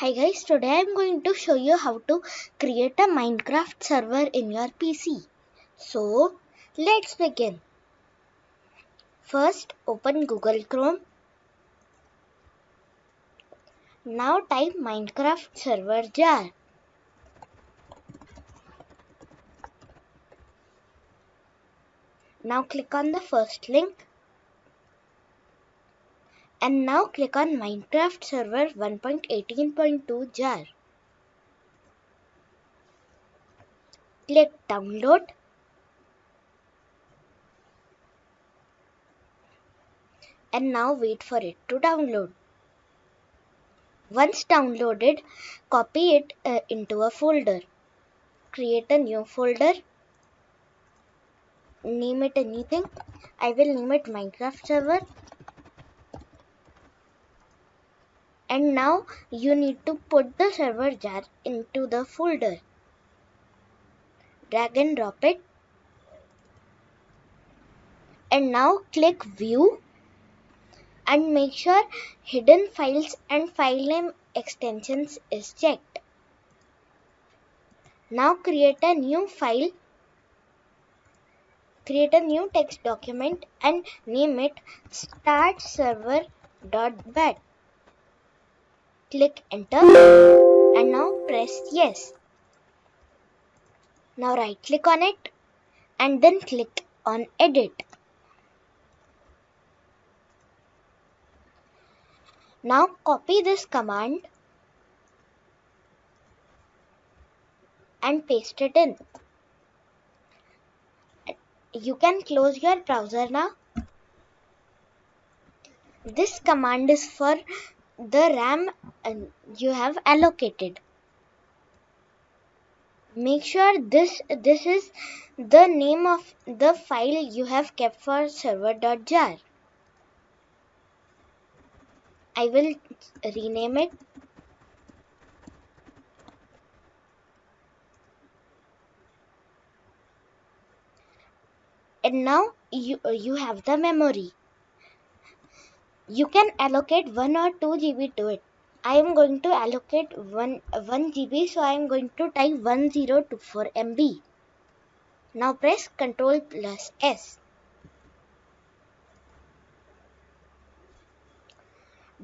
Hi guys, today I'm going to show you how to create a Minecraft server in your PC. So, let's begin. First, open Google Chrome. Now type Minecraft server jar. Now click on the first link. And now click on Minecraft server 1.18.2 jar. Click download. And now wait for it to download. Once downloaded, copy it into a folder. Create a new folder. Name it anything. I will name it Minecraft server. And now you need to put the server jar into the folder. Drag and drop it. And now click view and make sure hidden files and file name extensions is checked. Now create a new file. Create a new text document and name it startserver.bat. Click enter and now press yes. Now right click on it and then click on edit. Now copy this command and paste it in. You can close your browser now. This command is for the RAM you have allocated. Make sure this is the name of the file you have kept for server.jar. I will rename it. And now you have the memory. You can allocate 1 or 2 GB to it. I am going to allocate 1 GB, so I am going to type 1024 MB. Now press Ctrl plus S.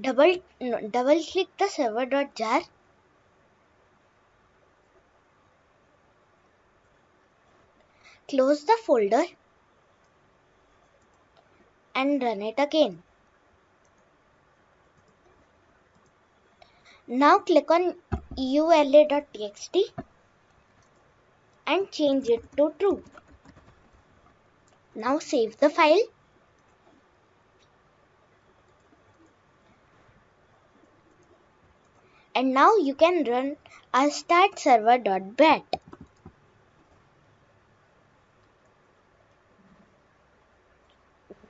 Double click the server.jar. Close the folder and run it again. Now click on eula.txt and change it to true. Now save the file. And now you can run a startserver.bat.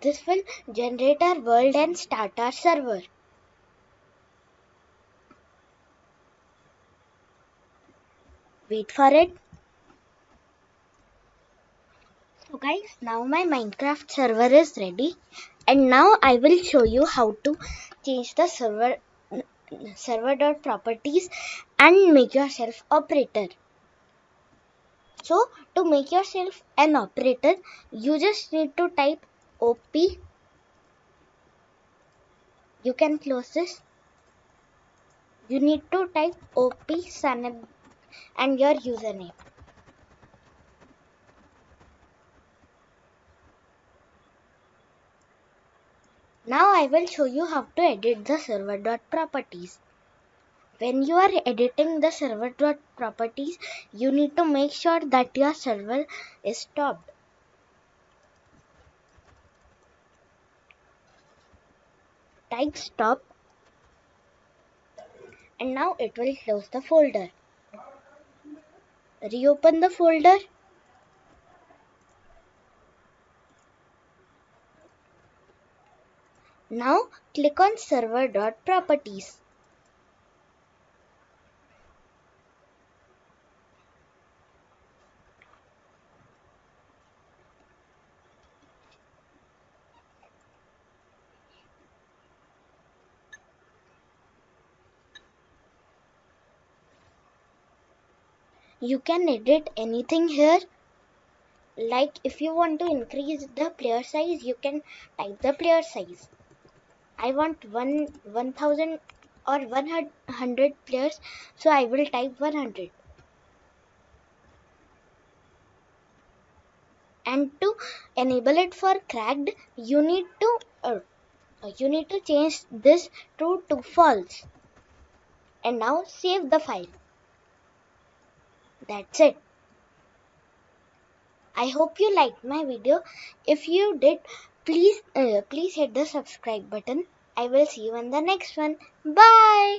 This will generate our world and start our server. Wait for it. So guys, now my Minecraft server is ready. And now I will show you how to change the server.properties and make yourself operator. So to make yourself an operator, you just need to type op. You can close this. You need to type op sanab and your username. Now I will show you how to edit the server.properties. When you are editing the server.properties, you need to make sure that your server is stopped. Type stop and now it will close the folder. Reopen the folder. Now click on server.properties. You can edit anything here. Like if you want to increase the player size, you can type the player size. I want 1000 or 100 players, so I will type 100. And to enable it for cracked, you need to change this to false. And now save the file. That's it. I hope you liked my video. If you did, please hit the subscribe button. I will see you in the next one. Bye.